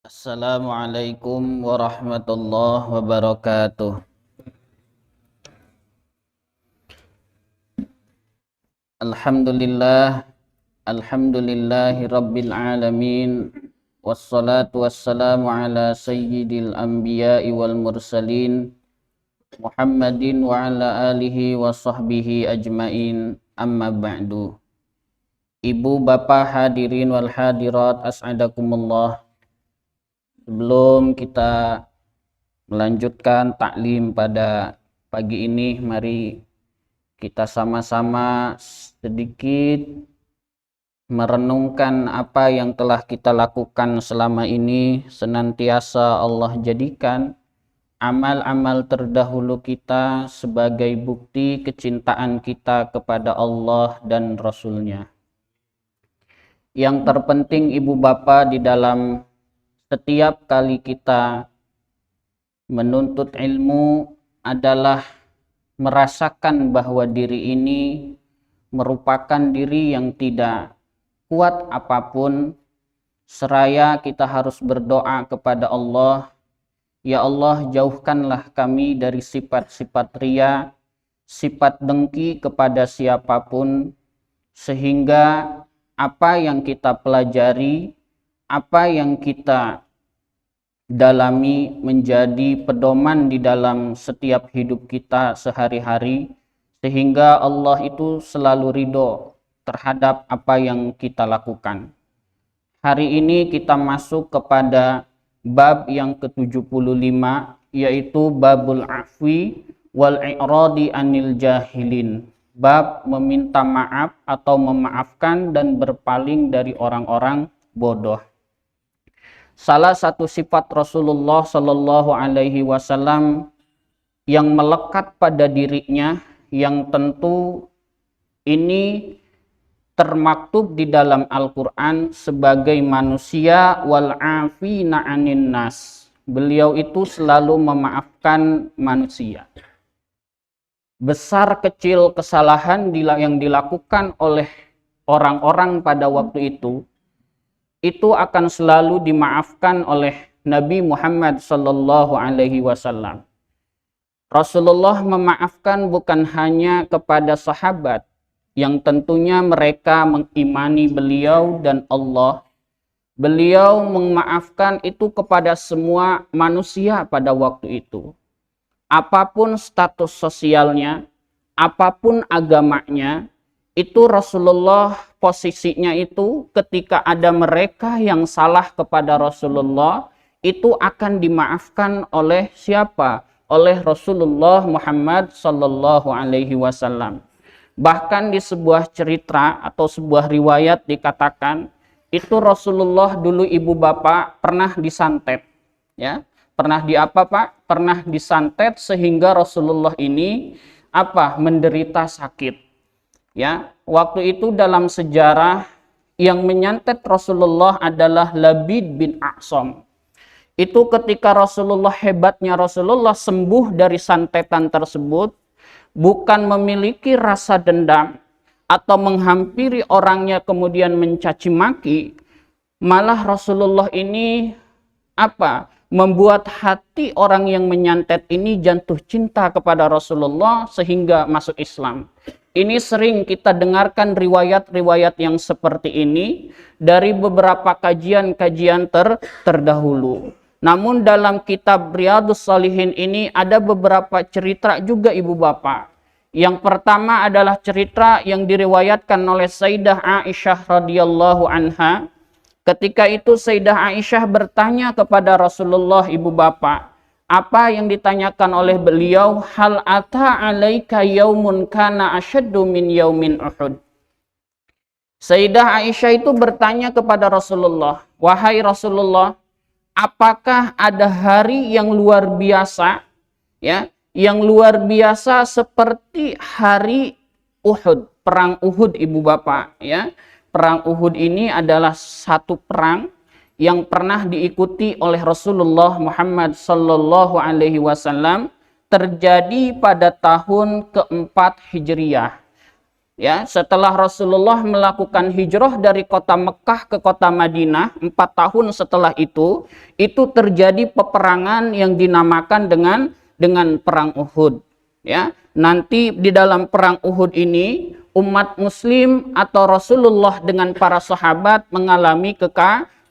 Assalamualaikum warahmatullahi wabarakatuh. Alhamdulillah, alhamdulillahi rabbil alamin. Wassalatu wassalamu ala sayyidil anbiya'i wal mursalin Muhammadin wa ala alihi wa sahbihi ajmain. Amma ba'du. Ibu bapak hadirin wal hadirat, as'adakumullah. Sebelum kita melanjutkan taklim pada pagi ini, mari kita sama-sama sedikit merenungkan apa yang telah kita lakukan selama ini. Senantiasa Allah jadikan amal-amal terdahulu kita sebagai bukti kecintaan kita kepada Allah dan Rasul-Nya. Yang terpenting ibu bapak, di dalam setiap kali kita menuntut ilmu adalah merasakan bahwa diri ini merupakan diri yang tidak kuat apapun, seraya kita harus berdoa kepada Allah, ya Allah, jauhkanlah kami dari sifat-sifat riya, sifat dengki kepada siapapun, sehingga apa yang kita pelajari, apa yang kita dalami menjadi pedoman di dalam setiap hidup kita sehari-hari, sehingga Allah itu selalu ridho terhadap apa yang kita lakukan. Hari ini kita masuk kepada bab yang ke-75, yaitu babul afwi wal i'radi anil jahilin. Bab meminta maaf atau memaafkan dan berpaling dari orang-orang bodoh. Salah satu sifat Rasulullah Shallallahu Alaihi Wasallam yang melekat pada dirinya, yang tentu ini termaktub di dalam Al-Quran sebagai manusia wal afina anin nas. Beliau itu selalu memaafkan manusia. Besar kecil kesalahan yang dilakukan oleh orang-orang pada waktu itu akan selalu dimaafkan oleh Nabi Muhammad Sallallahu Alaihi Wasallam. Rasulullah memaafkan bukan hanya kepada sahabat yang tentunya mereka mengimani beliau dan Allah. Beliau memaafkan itu kepada semua manusia pada waktu itu. Apapun status sosialnya, apapun agamanya, itu Rasulullah posisinya itu ketika ada mereka yang salah kepada Rasulullah, itu akan dimaafkan oleh siapa? Oleh Rasulullah Muhammad Sallallahu Alaihi Wasallam. Bahkan di sebuah cerita atau sebuah riwayat dikatakan, itu Rasulullah dulu ibu bapak pernah disantet, ya, pernah di apa Pak? Pernah disantet sehingga Rasulullah ini menderita sakit. Ya, waktu itu dalam sejarah yang menyantet Rasulullah adalah Labid bin A'sam. Itu ketika hebatnya Rasulullah sembuh dari santetan tersebut, bukan memiliki rasa dendam atau menghampiri orangnya kemudian mencaci maki, malah Rasulullah ini membuat hati orang yang menyantet ini jatuh cinta kepada Rasulullah sehingga masuk Islam. Ini sering kita dengarkan riwayat-riwayat yang seperti ini dari beberapa kajian-kajian terdahulu. Namun dalam kitab Riyadhus Shalihin ini ada beberapa cerita juga ibu bapak. Yang pertama adalah cerita yang diriwayatkan oleh Sayyidah Aisyah radhiyallahu anha. Ketika itu Sayyidah Aisyah bertanya kepada Rasulullah ibu bapak. Apa yang ditanyakan oleh beliau, hal ata alaika yaumun kana asyaddu min yaumin Uhud. Sayyidah Aisyah itu bertanya kepada Rasulullah, wahai Rasulullah, apakah ada hari yang luar biasa, ya, yang luar biasa seperti hari Uhud, perang Uhud ibu bapak, ya. Perang Uhud ini adalah satu perang yang pernah diikuti oleh Rasulullah Muhammad Sallallahu Alaihi Wasallam, terjadi pada tahun keempat Hijriyah. ya, setelah Rasulullah melakukan hijrah dari kota Mekah ke kota Madinah, 4 tahun setelah itu terjadi peperangan yang dinamakan dengan perang Uhud. Ya, nanti di dalam perang Uhud ini umat Muslim atau Rasulullah dengan para sahabat mengalami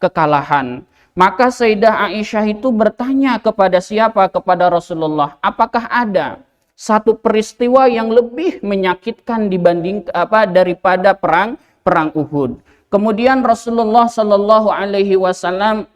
kekalahan. Maka Sayyidah Aisyah itu bertanya kepada siapa? Kepada Rasulullah. Apakah ada satu peristiwa yang lebih menyakitkan daripada perang Uhud? Kemudian Rasulullah Shallallahu Alaihi Wasallam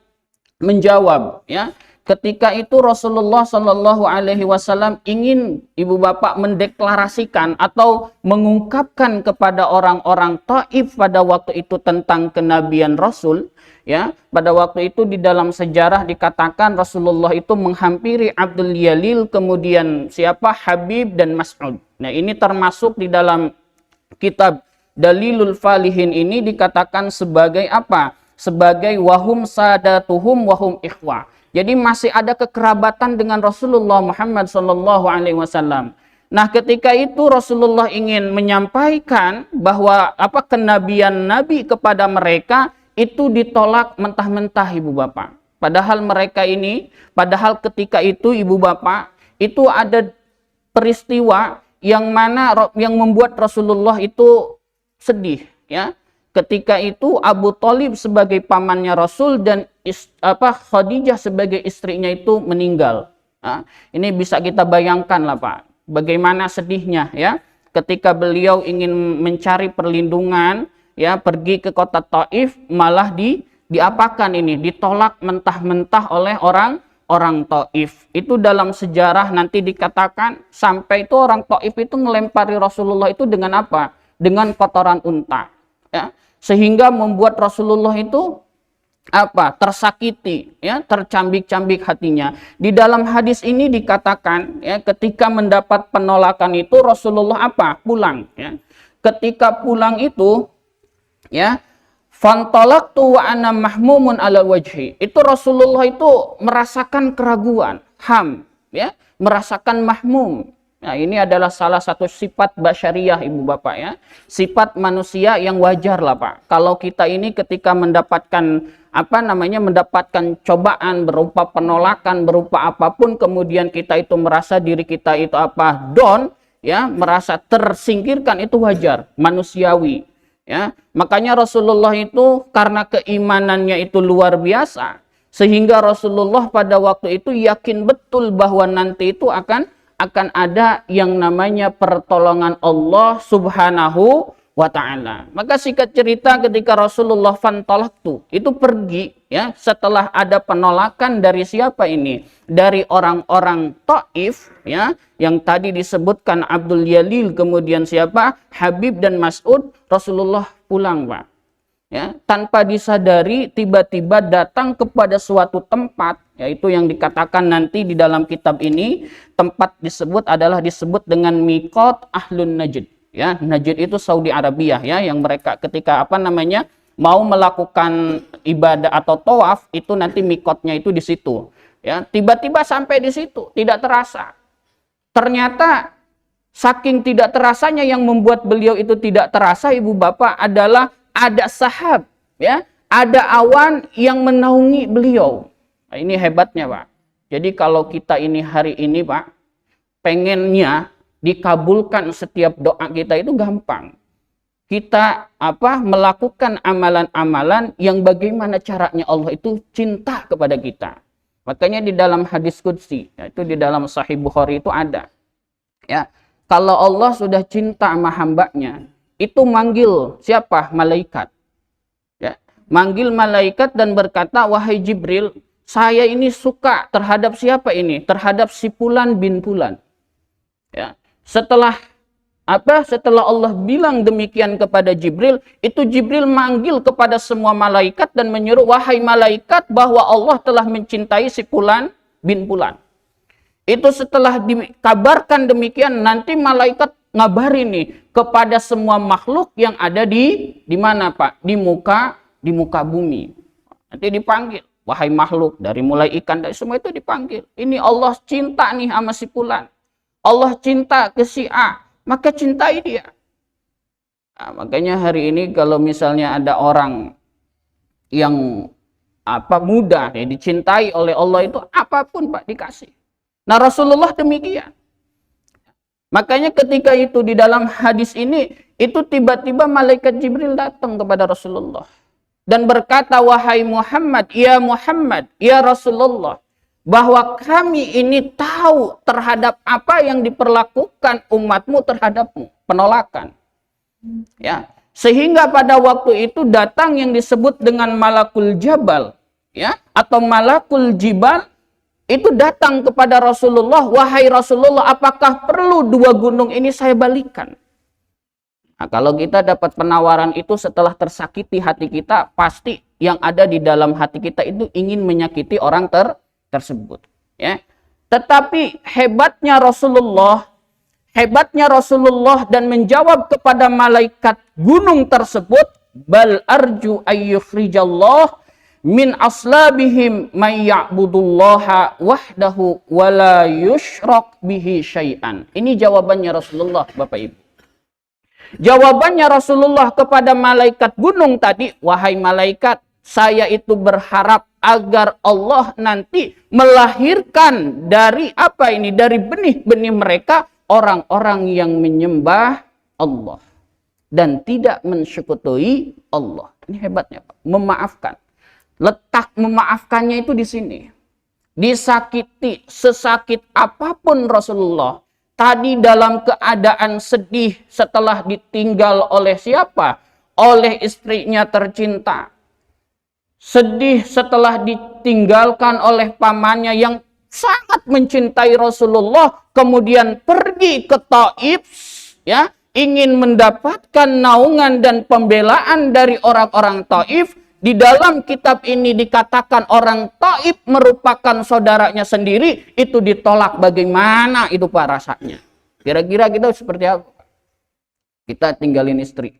menjawab, ya. Ketika itu Rasulullah Shallallahu Alaihi Wasallam ingin ibu bapak mendeklarasikan atau mengungkapkan kepada orang-orang Taif pada waktu itu tentang kenabian Rasul. Ya, pada waktu itu di dalam sejarah dikatakan Rasulullah itu menghampiri Abdul Yalil, kemudian siapa? Habib dan Mas'ud. Nah, ini termasuk di dalam kitab Dalilul Falihin ini dikatakan sebagai apa? Sebagai wahum sadatuhum wahum ikhwah. Jadi masih ada kekerabatan dengan Rasulullah Muhammad SAW. Nah, ketika itu Rasulullah ingin menyampaikan bahwa kenabian Nabi kepada mereka itu ditolak mentah-mentah, ibu bapak. Padahal ketika itu ibu bapak, itu ada peristiwa yang membuat Rasulullah itu sedih, ya. Ketika itu Abu Thalib sebagai pamannya Rasul dan Khadijah sebagai istrinya itu meninggal. Nah, ini bisa kita bayangkan lah Pak, bagaimana sedihnya, ya. Ketika beliau ingin mencari perlindungan, ya, pergi ke kota Taif, malah ditolak mentah-mentah oleh orang Taif. Itu dalam sejarah nanti dikatakan sampai itu orang Taif itu melempari Rasulullah itu dengan apa? Dengan kotoran unta. Ya, sehingga membuat Rasulullah itu tersakiti, ya, tercambik-cambik hatinya. Di dalam hadis ini dikatakan, ya, ketika mendapat penolakan itu Rasulullah pulang, ya. Ketika pulang itu, ya, fantolaktu wa ana mahmumun ala wajhi. Itu Rasulullah itu merasakan keraguan, ya, merasakan mahmum. Nah, ini adalah salah satu sifat basyariyah, ibu bapak, ya. Sifat manusia yang wajar lah Pak. Kalau kita ini ketika mendapatkan cobaan berupa penolakan, berupa apapun, kemudian kita itu merasa diri kita itu down, ya, merasa tersingkirkan, itu wajar, manusiawi, ya. Makanya Rasulullah itu karena keimanannya itu luar biasa, sehingga Rasulullah pada waktu itu yakin betul bahwa nanti itu akan ada yang namanya pertolongan Allah Subhanahu wa ta'ala. Maka singkat cerita, ketika Rasulullah fantolaktu itu pergi, ya, setelah ada penolakan dari siapa ini? Dari orang-orang Taif, ya, yang tadi disebutkan Abdul Yalil, kemudian siapa? Habib dan Mas'ud. Rasulullah pulang, Pak. Ya, tanpa disadari tiba-tiba datang kepada suatu tempat, yaitu yang dikatakan nanti di dalam kitab ini, tempat disebut dengan Miqat Ahlun Najd, ya. Najd itu Saudi Arabia, ya, yang mereka ketika mau melakukan ibadah atau tawaf itu nanti miqatnya itu di situ, ya. Tiba-tiba sampai di situ tidak terasa. Ternyata saking tidak terasanya yang membuat beliau itu tidak terasa, ibu bapak, adalah ada sahab, ya, ada awan yang menaungi beliau. Nah, ini hebatnya Pak. Jadi kalau kita ini hari ini Pak, pengennya dikabulkan setiap doa kita itu gampang. Kita melakukan amalan-amalan yang bagaimana caranya Allah itu cinta kepada kita. Makanya di dalam hadis qudsi, yaitu di dalam Sahih Bukhari itu ada, ya, kalau Allah sudah cinta sama hambanya, itu manggil siapa? Malaikat. Ya, manggil malaikat dan berkata, wahai Jibril, saya ini suka terhadap siapa ini? Terhadap si Fulan bin Fulan. Ya, setelah Allah bilang demikian kepada Jibril, itu Jibril manggil kepada semua malaikat dan menyuruh, wahai malaikat, bahwa Allah telah mencintai si Fulan bin Fulan. Itu setelah dikabarkan demikian, nanti malaikat ngabarin nih kepada semua makhluk yang ada di mana Pak? Di muka bumi. Nanti dipanggil, wahai makhluk, dari mulai ikan, dari semua itu dipanggil. Ini Allah cinta nih sama si Fulan. Allah cinta ke si A, maka cintai dia. Nah, makanya hari ini kalau misalnya ada orang yang mudah ya dicintai oleh Allah itu apapun Pak dikasih. Nah Rasulullah demikian. Makanya ketika itu di dalam hadis ini itu tiba-tiba malaikat Jibril datang kepada Rasulullah dan berkata, wahai Muhammad, ya Rasulullah, bahwa kami ini tahu terhadap apa yang diperlakukan umatmu terhadapmu, penolakan. Ya, sehingga pada waktu itu datang yang disebut dengan malakul jabal, ya, atau malakul jibal itu datang kepada Rasulullah, wahai Rasulullah, apakah perlu dua gunung ini saya balikan? Nah, kalau kita dapat penawaran itu setelah tersakiti hati kita, pasti yang ada di dalam hati kita itu ingin menyakiti orang tersebut. Ya. Tetapi hebatnya Rasulullah dan menjawab kepada malaikat gunung tersebut, bal arju ayyukhrijallah min aslabihim may ya'budullaha wahdahu wa la yusyrak bihi syai'an. Ini jawabannya Rasulullah, Bapak Ibu. Jawabannya Rasulullah kepada malaikat gunung tadi, wahai malaikat, saya itu berharap agar Allah nanti melahirkan dari dari benih-benih mereka orang-orang yang menyembah Allah dan tidak mensyukuri Allah. Ini hebatnya, Pak. Memaafkan. Letak memaafkannya itu di sini. Disakiti sesakit apapun Rasulullah tadi dalam keadaan sedih setelah ditinggal oleh siapa? Oleh istrinya tercinta. Sedih setelah ditinggalkan oleh pamannya yang sangat mencintai Rasulullah, kemudian pergi ke Taif, ya, ingin mendapatkan naungan dan pembelaan dari orang-orang Taif. Di dalam kitab ini dikatakan orang Taif merupakan saudaranya sendiri, itu ditolak. Bagaimana itu Pak rasanya? Kira-kira kita seperti apa? Kita tinggalin istri,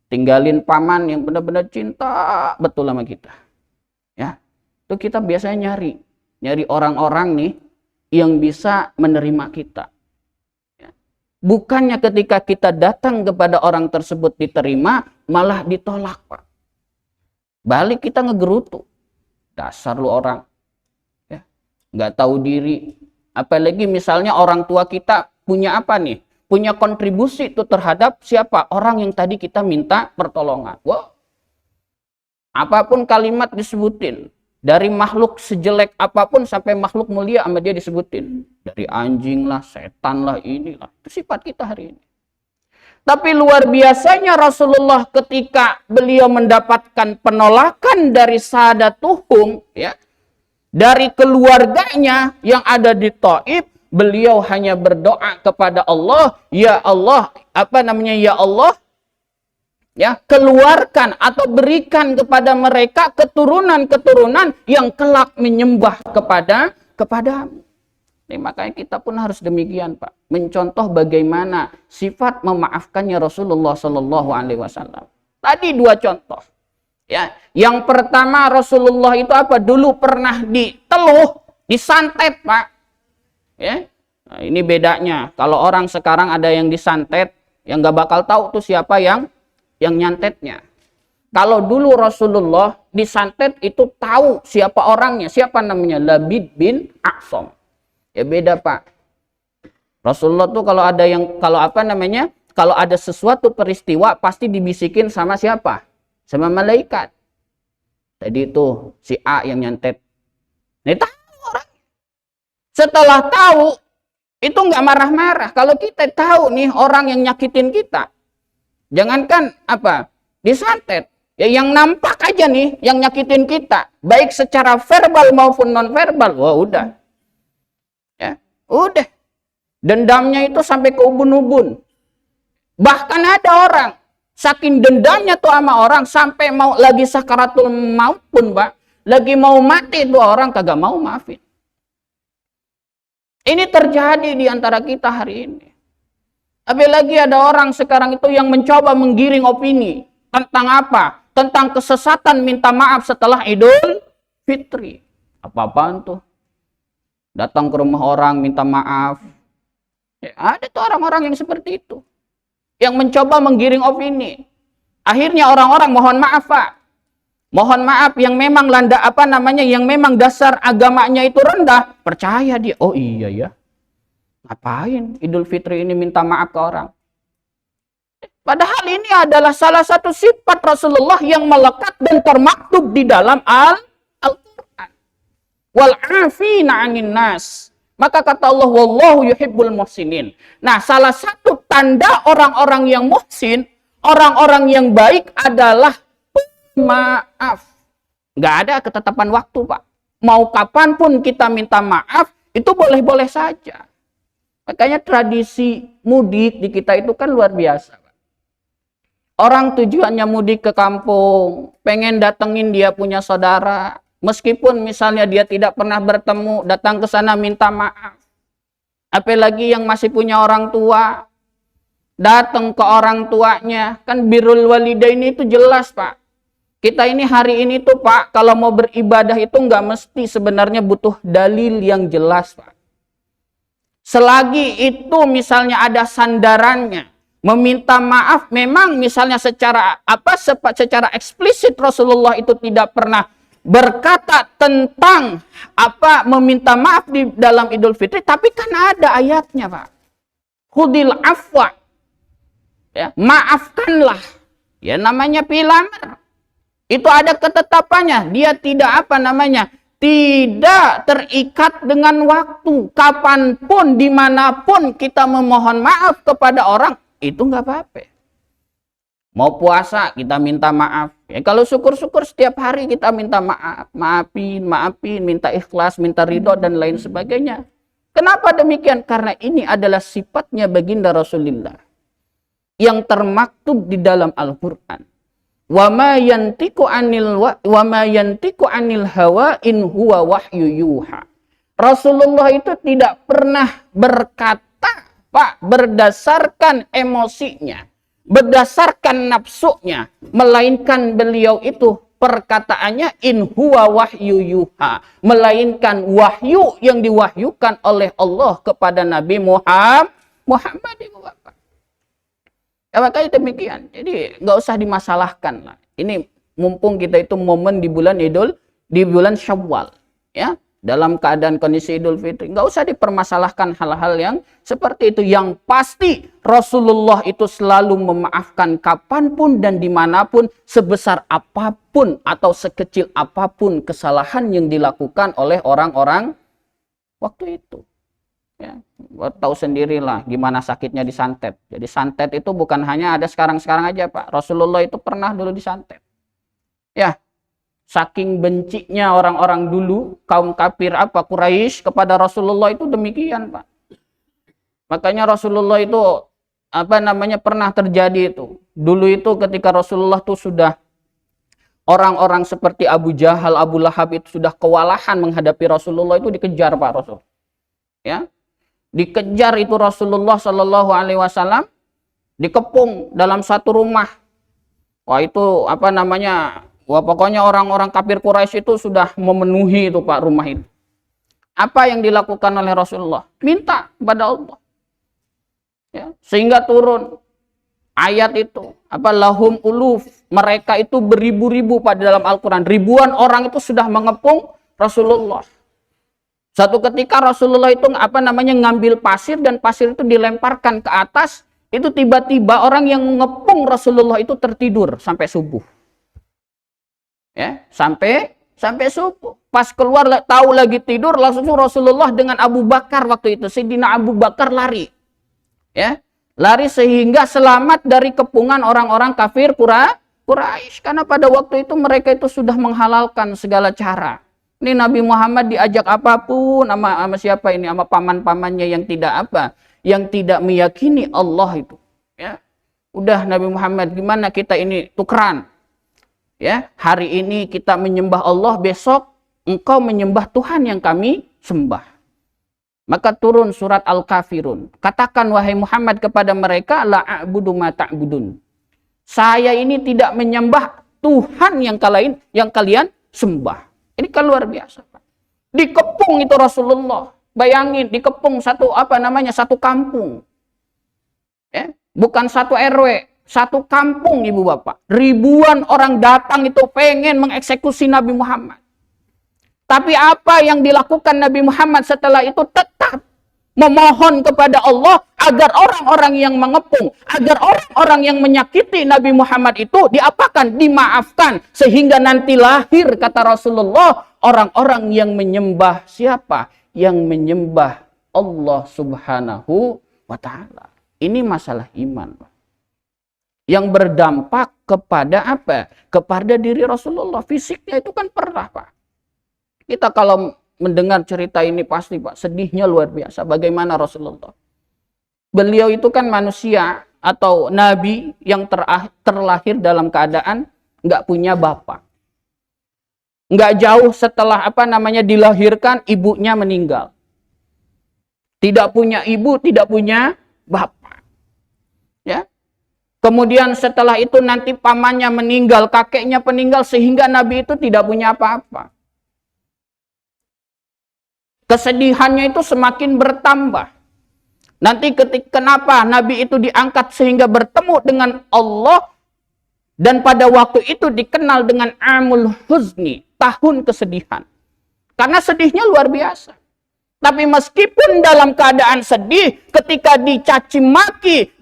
tinggalin paman yang benar-benar cinta betul sama kita. Ya, itu kita biasanya nyari orang-orang nih yang bisa menerima kita. Ya. Bukannya ketika kita datang kepada orang tersebut diterima, malah ditolak, Pak. Balik kita ngegerutu. Dasar lu orang. Ya. Nggak tahu diri. Apalagi misalnya orang tua kita punya apa nih? Punya kontribusi itu terhadap siapa? Orang yang tadi kita minta pertolongan. Wow. Apapun kalimat disebutin. Dari makhluk sejelek apapun sampai makhluk mulia sama dia disebutin. Dari anjing lah, setan lah, inilah. Itu sifat kita hari ini. Tapi luar biasanya Rasulullah ketika beliau mendapatkan penolakan dari sadatuhum, ya, dari keluarganya yang ada di Taif, beliau hanya berdoa kepada Allah, ya Allah, ya Allah, ya, keluarkan atau berikan kepada mereka keturunan-keturunan yang kelak menyembah kepadamu. Makanya kita pun harus demikian, Pak. Mencontoh bagaimana sifat memaafkannya Rasulullah Shallallahu Alaihi Wasallam. Tadi dua contoh. Ya, yang pertama Rasulullah itu dulu pernah diteluh, disantet, Pak. Ya, nah, ini bedanya. Kalau orang sekarang ada yang disantet, yang nggak bakal tahu tuh siapa yang nyantetnya. Kalau dulu Rasulullah disantet itu tahu siapa orangnya, siapa namanya, Labid bin A'sam. Ya beda, Pak. Rasulullah tuh kalau ada sesuatu peristiwa pasti dibisikin sama siapa? Sama malaikat. Tadi itu si A yang nyantet. Nah, tahu orang. Setelah tahu itu nggak marah-marah. Kalau kita tahu nih orang yang nyakitin kita, jangankan disantet. Ya yang nampak aja nih yang nyakitin kita, baik secara verbal maupun non verbal. Wah, udah. Ya, udah. Dendamnya itu sampai ke ubun-ubun. Bahkan ada orang saking dendamnya tuh sama orang sampai mau lagi sakaratul maut pun, Pak, lagi mau mati itu orang kagak mau maafin. Ini terjadi di antara kita hari ini. Apalagi ada orang sekarang itu yang mencoba menggiring opini tentang apa? Tentang kesesatan minta maaf setelah Idul Fitri. Apa-apaan tuh? Datang ke rumah orang minta maaf. Ya, ada tuh orang-orang yang seperti itu. yang mencoba menggiring opini. Akhirnya orang-orang mohon maaf, Pak. Mohon maaf yang memang yang memang dasar agamanya itu rendah, percaya dia. Oh iya ya. Ngapain Idul Fitri ini minta maaf ke orang? Padahal ini adalah salah satu sifat Rasulullah yang melekat dan termaktub di dalam Al-Quran. Wal'afina 'anil nas. Maka kata Allah, wallahu yuhibbul muhsinin. Nah, salah satu tanda orang-orang yang muhsin, orang-orang yang baik adalah maaf. Nggak ada ketetapan waktu, Pak. Mau kapanpun kita minta maaf, itu boleh-boleh saja. Makanya tradisi mudik di kita itu kan luar biasa. Orang tujuannya mudik ke kampung, pengen datengin dia punya saudara. Meskipun misalnya dia tidak pernah bertemu, datang ke sana minta maaf. Apalagi yang masih punya orang tua, datang ke orang tuanya. Kan birrul walidaini itu jelas, Pak. Kita ini hari ini tuh, Pak, kalau mau beribadah itu nggak mesti sebenarnya butuh dalil yang jelas, Pak. Selagi itu misalnya ada sandarannya, meminta maaf, memang misalnya secara eksplisit Rasulullah itu tidak pernah berkata tentang meminta maaf di dalam Idul Fitri, tapi kan ada ayatnya, Pak. Khudil afwa, ya, maafkanlah. Ya namanya pilamar. Itu ada ketetapannya. Dia tidak tidak terikat dengan waktu. Kapanpun, dimanapun kita memohon maaf kepada orang, itu nggak apa-apa. Mau puasa, kita minta maaf. Ya, kalau syukur-syukur setiap hari kita minta maaf. Maafin, minta ikhlas, minta ridho, dan lain sebagainya. Kenapa demikian? Karena ini adalah sifatnya baginda Rasulullah. Yang termaktub di dalam Al-Quran. Wa ma yantiqu anil hawa in huwa wahyu yuha. Rasulullah itu tidak pernah berkata, Pak, berdasarkan emosinya, berdasarkan nafsunya, melainkan beliau itu perkataannya in huwa wahyu yuha, melainkan wahyu yang diwahyukan oleh Allah kepada Nabi Muhammad itu, Bapak. Ya, makanya demikian. Jadi nggak usah dimasalahkan lah. Ini mumpung kita itu momen di bulan Syawal, ya. Dalam keadaan kondisi Idul Fitri, nggak usah dipermasalahkan hal-hal yang seperti itu. Yang pasti Rasulullah itu selalu memaafkan kapanpun dan dimanapun, sebesar apapun atau sekecil apapun kesalahan yang dilakukan oleh orang-orang waktu itu. Ya, tahu sendirilah gimana sakitnya disantet. Jadi santet itu bukan hanya ada sekarang-sekarang aja, Pak. Rasulullah itu pernah dulu disantet. Ya. Saking bencinya orang-orang dulu, kaum kafir Quraisy kepada Rasulullah itu demikian, Pak. Makanya Rasulullah itu pernah terjadi itu. Dulu itu ketika Rasulullah itu sudah orang-orang seperti Abu Jahal, Abu Lahab itu sudah kewalahan menghadapi Rasulullah, itu dikejar, Pak Rasul. Ya. Dikejar itu Rasulullah Shallallahu alaihi wasallam, dikepung dalam satu rumah. Wah, itu wah, pokoknya orang-orang kafir Quraisy itu sudah memenuhi itu, Pak, rumah itu. Apa yang dilakukan oleh Rasulullah? Minta kepada Allah. Ya, sehingga turun ayat itu. Lahum uluf. Mereka itu beribu-ribu pada dalam Al-Quran. Ribuan orang itu sudah mengepung Rasulullah. Satu ketika Rasulullah itu ngambil pasir, dan pasir itu dilemparkan ke atas. Itu tiba-tiba orang yang mengepung Rasulullah itu tertidur sampai subuh. Ya, sampai subuh. Pas keluar tahu lagi tidur, langsung Rasulullah dengan Abu Bakar waktu itu, Sayyidina Abu Bakar lari. Ya, lari sehingga selamat dari kepungan orang-orang kafir Quraisy, karena pada waktu itu mereka itu sudah menghalalkan segala cara. Ini Nabi Muhammad diajak apapun sama siapa ini, sama paman-pamannya yang tidak meyakini Allah itu. Ya, udah Nabi Muhammad, gimana kita ini tukeran? Ya, hari ini kita menyembah Allah, besok engkau menyembah Tuhan yang kami sembah. Maka turun surat Al-Kafirun. Katakan wahai Muhammad kepada mereka, la a'budu ma ta'budun. Saya ini tidak menyembah Tuhan yang kalian sembah. Ini kan luar biasa, Pak. Dikepung itu Rasulullah. Bayangin, dikepung satu kampung. Ya, Bukan satu RW, satu kampung ibu bapak. Ribuan orang datang itu pengen mengeksekusi Nabi Muhammad. Tapi apa yang dilakukan Nabi Muhammad setelah itu? Tetap memohon kepada Allah agar orang-orang yang mengepung, agar orang-orang yang menyakiti Nabi Muhammad itu diapakan? Dimaafkan. Sehingga nanti lahir, kata Rasulullah, orang-orang yang menyembah siapa? Yang menyembah Allah subhanahu wa ta'ala. Ini masalah iman, Pak. Yang berdampak kepada apa? Kepada diri Rasulullah. Fisiknya itu kan pernah, Pak. Kita kalau mendengar cerita ini pasti, Pak, sedihnya luar biasa. Bagaimana Rasulullah? Beliau itu kan manusia atau nabi yang terlahir dalam keadaan nggak punya bapak. Nggak jauh setelah dilahirkan, ibunya meninggal. Tidak punya ibu, tidak punya bapak. Ya. Kemudian setelah itu nanti pamannya meninggal, kakeknya meninggal, sehingga Nabi itu tidak punya apa-apa. Kesedihannya itu semakin bertambah. Nanti kenapa Nabi itu diangkat sehingga bertemu dengan Allah, dan pada waktu itu dikenal dengan Amul Huzni, tahun kesedihan. Karena sedihnya luar biasa. Tapi meskipun dalam keadaan sedih, ketika dicaci maki,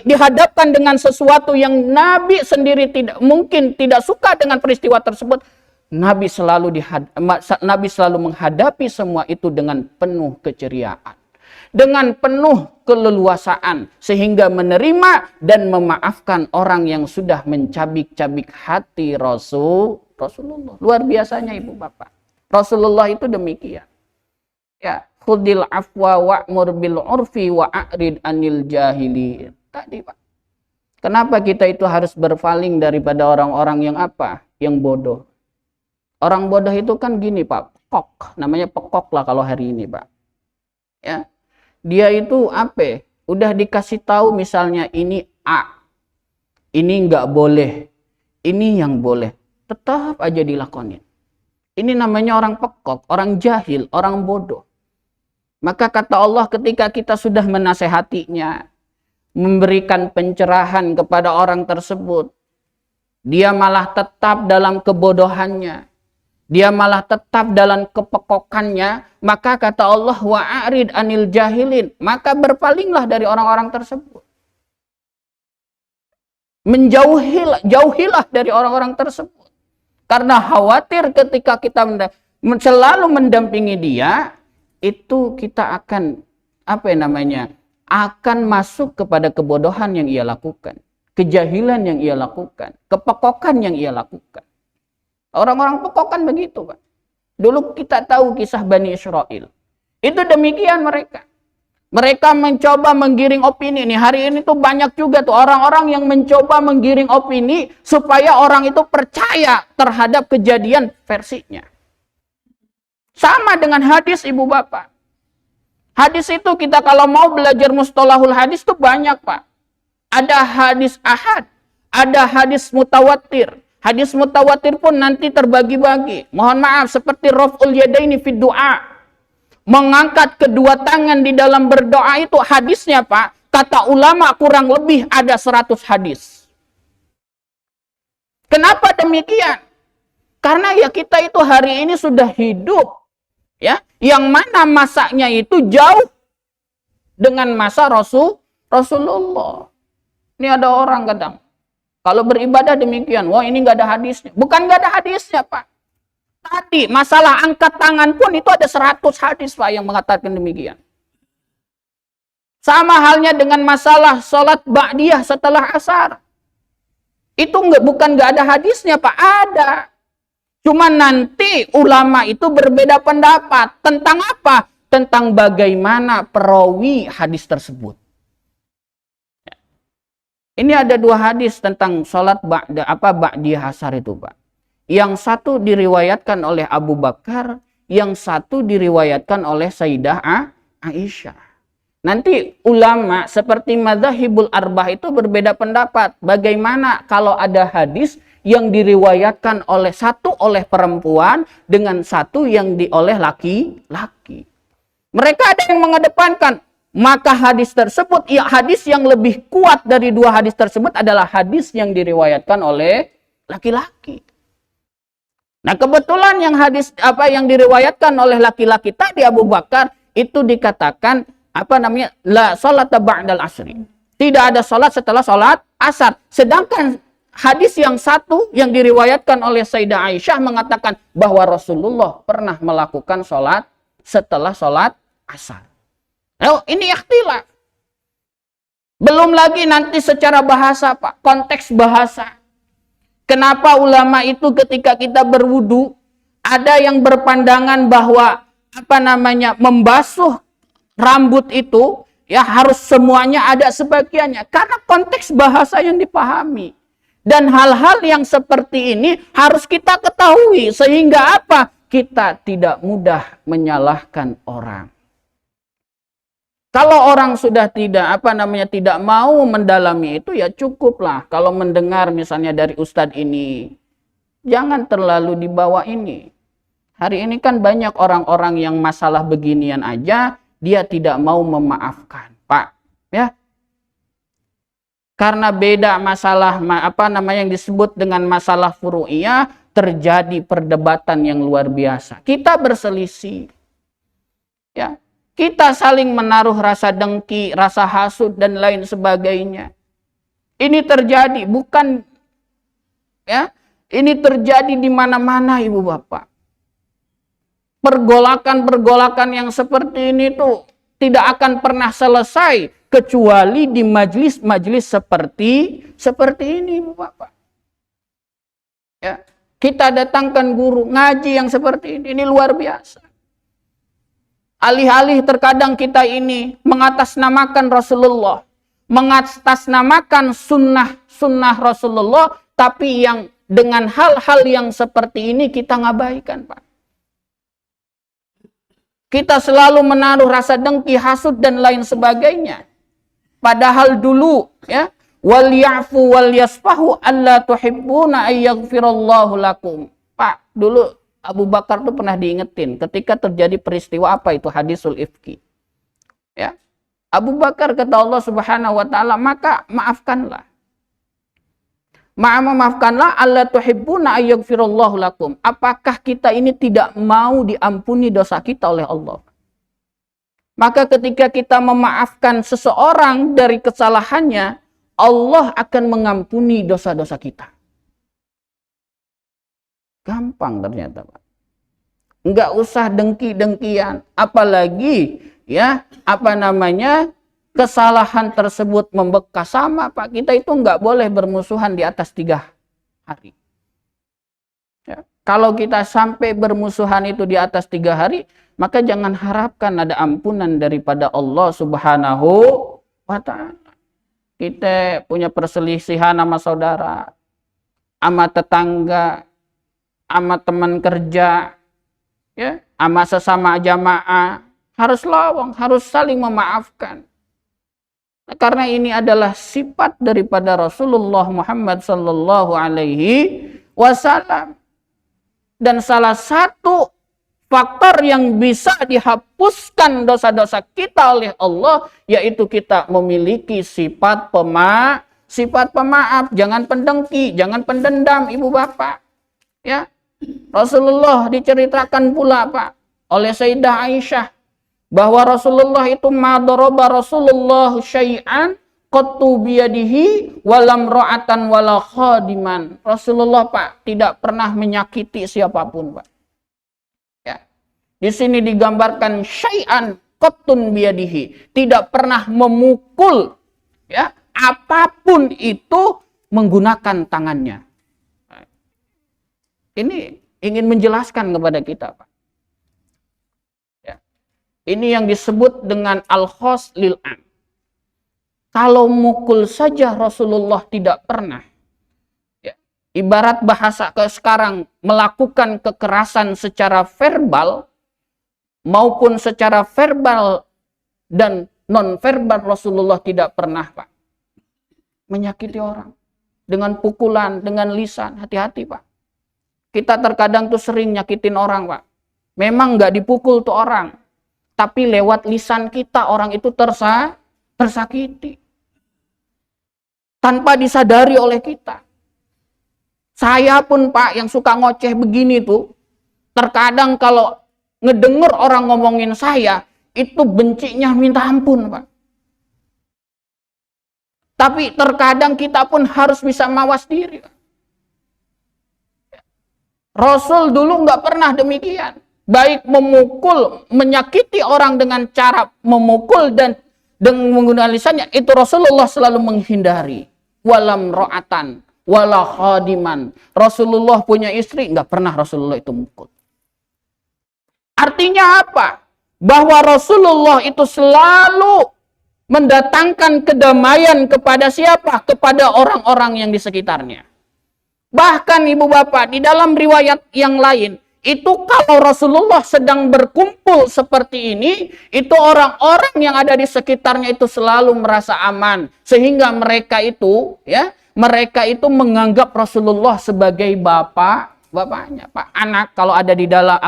dihadapkan dengan sesuatu yang Nabi sendiri mungkin tidak suka dengan peristiwa tersebut, Nabi selalu menghadapi semua itu dengan penuh keceriaan, dengan penuh keleluasaan, sehingga menerima dan memaafkan orang yang sudah mencabik-cabik hati Rasulullah. Luar biasanya ibu bapak. Rasulullah itu demikian. Ya, khudil afwa wa'mur bil urfi wa a'rid anil jahilin. Tadi, Pak. Kenapa kita itu harus berpaling daripada orang-orang yang apa? Yang bodoh. Orang bodoh itu kan gini, Pak, pekok. Namanya pekok lah kalau hari ini, Pak. Ya. Dia itu apa? Udah dikasih tahu misalnya ini A. Ini nggak boleh. Ini yang boleh. Tetap aja dilakonin. Ini namanya orang pekok, orang jahil, orang bodoh. Maka kata Allah, ketika kita sudah menasehatinya, memberikan pencerahan kepada orang tersebut, dia malah tetap dalam kebodohannya, dia malah tetap dalam kepekokannya, maka kata Allah, wa'arid anil jahilin, maka berpalinglah dari orang-orang tersebut. Jauhilah dari orang-orang tersebut. Karena khawatir ketika kita selalu mendampingi dia, itu kita akan akan masuk kepada kebodohan yang ia lakukan, kejahilan yang ia lakukan, kepekokan yang ia lakukan. Orang-orang pekokan begitu, Pak. Dulu kita tahu kisah Bani Israel. Itu demikian mereka. Mereka mencoba menggiring opini nih. Hari ini tuh banyak juga tuh orang-orang yang mencoba menggiring opini supaya orang itu percaya terhadap kejadian versinya. Sama dengan hadis ibu bapak. Hadis itu kita kalau mau belajar mustalahul hadis itu banyak, Pak. Ada hadis ahad, ada hadis mutawatir. Hadis mutawatir pun nanti terbagi-bagi. Mohon maaf, seperti raf'ul yadaini fid du'a. Mengangkat kedua tangan di dalam berdoa itu hadisnya, Pak. Kata ulama kurang lebih ada 100 hadis. Kenapa demikian? Karena ya kita itu hari ini sudah hidup, ya, yang mana masanya itu jauh dengan masa Rasulullah. Ini ada orang kadang kalau beribadah demikian, wah ini nggak ada hadisnya. Bukan nggak ada hadisnya, Pak. Tadi masalah angkat tangan pun itu ada 100 hadis, Pak, yang mengatakan demikian. Sama halnya dengan masalah sholat ba'diyah setelah asar. Itu bukan nggak ada hadisnya, Pak, ada. Cuma nanti ulama itu berbeda pendapat. Tentang apa? Tentang bagaimana perawi hadis tersebut. Ini ada 2 hadis tentang sholat ba'diyah asar itu, Pak. Yang satu diriwayatkan oleh Abu Bakar, yang satu diriwayatkan oleh Sayyidah Aisyah. Nanti ulama seperti madzhabul arba'ah itu berbeda pendapat. Bagaimana kalau ada hadis yang diriwayatkan oleh satu oleh perempuan dengan satu yang oleh laki-laki. Mereka ada yang mengedepankan maka hadis tersebut, ya hadis yang lebih kuat dari dua hadis tersebut adalah hadis yang diriwayatkan oleh laki-laki. Nah, kebetulan yang hadis yang diriwayatkan oleh laki-laki tadi Abu Bakar itu dikatakan la salata ba'dal asri. Tidak ada salat setelah salat asar. Sedangkan hadis yang satu yang diriwayatkan oleh Sayyidah Aisyah mengatakan bahwa Rasulullah pernah melakukan salat setelah salat asar. Nah, ini ikhtilaf. Belum lagi nanti secara bahasa, Pak, konteks bahasa. Kenapa ulama itu ketika kita berwudu ada yang berpandangan bahwa membasuh rambut itu ya harus semuanya, ada sebagiannya, karena konteks bahasa yang dipahami. Dan hal-hal yang seperti ini harus kita ketahui sehingga apa? Kita tidak mudah menyalahkan orang. Kalau orang sudah tidak mau mendalami itu, ya cukuplah kalau mendengar misalnya dari ustadz ini, jangan terlalu dibawa ini. Hari ini kan banyak orang-orang yang masalah beginian aja dia tidak mau memaafkan, Pak, ya. Karena beda masalah yang disebut dengan masalah furu'iyah, terjadi perdebatan yang luar biasa. Kita berselisih. Ya. Kita saling menaruh rasa dengki, rasa hasud dan lain sebagainya. Ini terjadi ini terjadi di mana-mana, Ibu Bapak. Pergolakan-pergolakan yang seperti ini tuh tidak akan pernah selesai kecuali di majelis-majelis seperti ini, Ibu Bapak. Ya, kita datangkan guru ngaji yang seperti ini luar biasa. Alih-alih terkadang kita ini mengatasnamakan Rasulullah, mengatasnamakan sunnah Rasulullah, tapi yang dengan hal-hal yang seperti ini kita ngabaikan, Pak. Kita selalu menaruh rasa dengki, hasud dan lain sebagainya. Padahal dulu ya, wal ya'fu wal yasfahu alla tuhibbuna ayyaghfirallahu lakum. Pak, dulu Abu Bakar tuh pernah diingetin ketika terjadi peristiwa apa itu hadisul ifki. Ya. Abu Bakar kata Allah Subhanahu wa taala, maka maafkanlah. Maafkanlah, alla tuhibbuna ayyaghfirallahu lakum. Apakah kita ini tidak mau diampuni dosa kita oleh Allah? Maka ketika kita memaafkan seseorang dari kesalahannya, Allah akan mengampuni dosa-dosa kita. Gampang ternyata, Pak. Enggak usah dengki-dengkian. Apalagi ya, kesalahan tersebut membekas. Sama, Pak. Kita itu enggak boleh bermusuhan di atas 3 hari. Ya. Kalau kita sampai bermusuhan itu di atas 3 hari, maka jangan harapkan ada ampunan daripada Allah Subhanahu wa ta'ala. Kita punya perselisihan sama saudara, sama tetangga, sama teman kerja, ya, sama sesama jamaah, harus lawang, harus saling memaafkan. Nah, karena ini adalah sifat daripada Rasulullah Muhammad sallallahu alaihi wasallam. Dan salah satu faktor yang bisa dihapuskan dosa-dosa kita oleh Allah, yaitu kita memiliki sifat pemaaf, jangan pendengki, jangan pendendam, Ibu Bapak. Ya. Rasulullah diceritakan pula, Pak, oleh Sayyidah Aisyah bahwa Rasulullah itu madharaba Rasulullah syai'an qattu biyadihi walam ra'atan wala khadiman. Rasulullah, Pak, tidak pernah menyakiti siapapun, Pak. Ya. Di sini digambarkan syai'an qattun biyadihi, tidak pernah memukul ya apapun itu menggunakan tangannya. Ini ingin menjelaskan kepada kita, Pak. Ya. Ini yang disebut dengan al-khos lil-am. Kalau mukul saja Rasulullah tidak pernah. Ya. Ibarat bahasa ke sekarang, melakukan kekerasan secara verbal maupun secara verbal dan non-verbal, Rasulullah tidak pernah, Pak, menyakiti orang dengan pukulan, dengan lisan. Hati-hati, Pak. Kita terkadang tuh sering nyakitin orang, Pak. Memang nggak dipukul tuh orang, tapi lewat lisan kita orang itu tersakiti. Tanpa disadari oleh kita. Saya pun Pak yang suka ngoceh begini tuh, terkadang kalau ngedenger orang ngomongin saya, itu bencinya minta ampun Pak. Tapi terkadang kita pun harus bisa mawas diri. Rasul dulu nggak pernah demikian. Baik memukul, menyakiti orang dengan cara memukul dan dengan menggunakan lisannya, itu Rasulullah selalu menghindari. Walam ro'atan, wala khadiman. Rasulullah punya istri, nggak pernah Rasulullah itu mukul. Artinya apa? Bahwa Rasulullah itu selalu mendatangkan kedamaian kepada siapa? Kepada orang-orang yang di sekitarnya. Bahkan ibu bapak, di dalam riwayat yang lain, itu kalau Rasulullah sedang berkumpul seperti ini, itu orang-orang yang ada di sekitarnya itu selalu merasa aman. Sehingga mereka itu menganggap Rasulullah sebagai bapaknya. Pak, anak kalau ada di dalam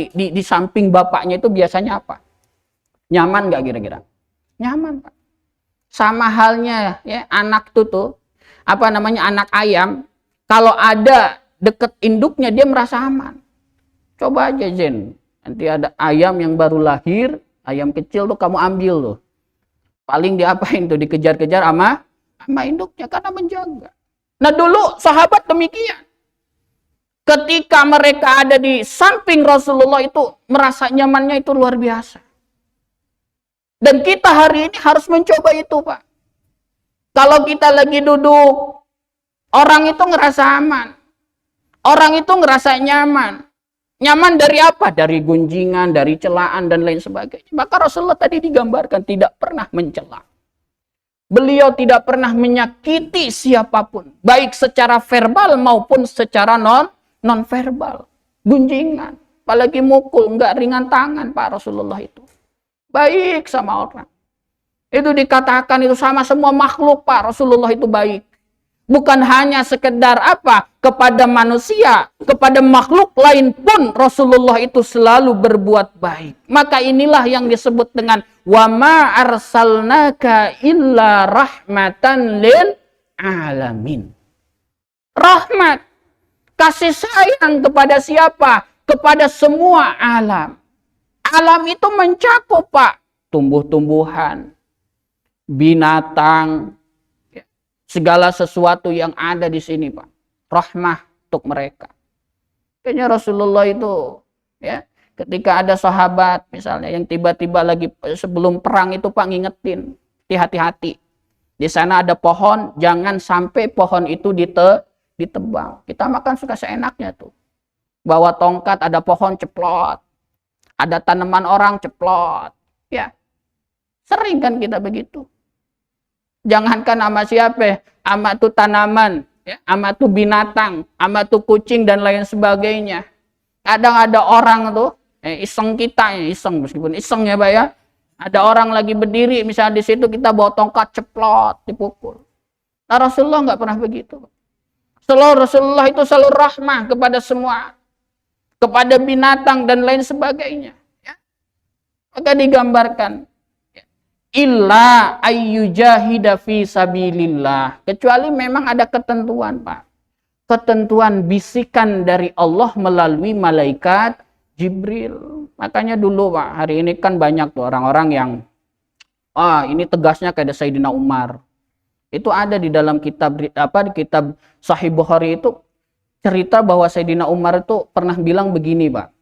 di samping bapaknya itu biasanya apa? Nyaman nggak kira-kira? Nyaman, Pak. Sama halnya ya, anak tuh anak ayam, kalau ada deket induknya dia merasa aman. Coba aja Zen, nanti ada ayam yang baru lahir, ayam kecil tuh kamu ambil tuh. Paling diapain tuh, dikejar-kejar sama induknya karena menjaga. Nah dulu sahabat demikian. Ketika mereka ada di samping Rasulullah itu merasa nyamannya itu luar biasa. Dan kita hari ini harus mencoba itu Pak. Kalau kita lagi duduk, orang itu ngerasa aman. Orang itu ngerasa nyaman. Nyaman dari apa? Dari gunjingan, dari celaan, dan lain sebagainya. Maka Rasulullah tadi digambarkan tidak pernah mencela. Beliau tidak pernah menyakiti siapapun. Baik secara verbal maupun secara non-verbal. Gunjingan. Apalagi mukul. Enggak ringan tangan Pak Rasulullah itu. Baik sama orang. Itu dikatakan itu sama semua makhluk Pak. Rasulullah itu baik. Bukan hanya sekedar kepada manusia, kepada makhluk lain pun Rasulullah itu selalu berbuat baik. Maka inilah yang disebut dengan wa ma arsalnaka illa rahmatan lil alamin. Rahmat, kasih sayang kepada siapa? Kepada semua alam. Alam itu mencakup Pak, tumbuh-tumbuhan, binatang, segala sesuatu yang ada di sini Pak. Rahmah untuk mereka. Kayaknya Rasulullah itu ya, ketika ada sahabat misalnya yang tiba-tiba lagi sebelum perang itu Pak ngingetin, hati-hati. Di sana ada pohon, jangan sampai pohon itu ditebang. Kita makan suka seenaknya tuh. Bawa tongkat, ada pohon ceplot. Ada tanaman orang ceplot. Ya. Sering kan kita begitu. Jangankan sama siapa, sama tuh tanaman, ya, sama tuh binatang, sama tuh kucing dan lain sebagainya. Kadang ada orang tuh, iseng kita, iseng meskipun iseng ya Pak ya. Ada orang lagi berdiri, misalnya di situ kita bawa tongkat ceplot, dipukul. Nah Rasulullah nggak pernah begitu. Rasulullah itu selalu rahmah kepada semua, kepada binatang dan lain sebagainya. Ya. Maka digambarkan. Illa ayyujahida fi sabilillah. Kecuali memang ada ketentuan Pak. Ketentuan bisikan dari Allah melalui malaikat Jibril. Makanya dulu Pak, hari ini kan banyak tuh orang-orang yang ini tegasnya kayak Sayyidina Umar. Itu ada di dalam kitab di kitab Sahih Bukhari itu cerita bahwa Sayyidina Umar itu pernah bilang begini Pak.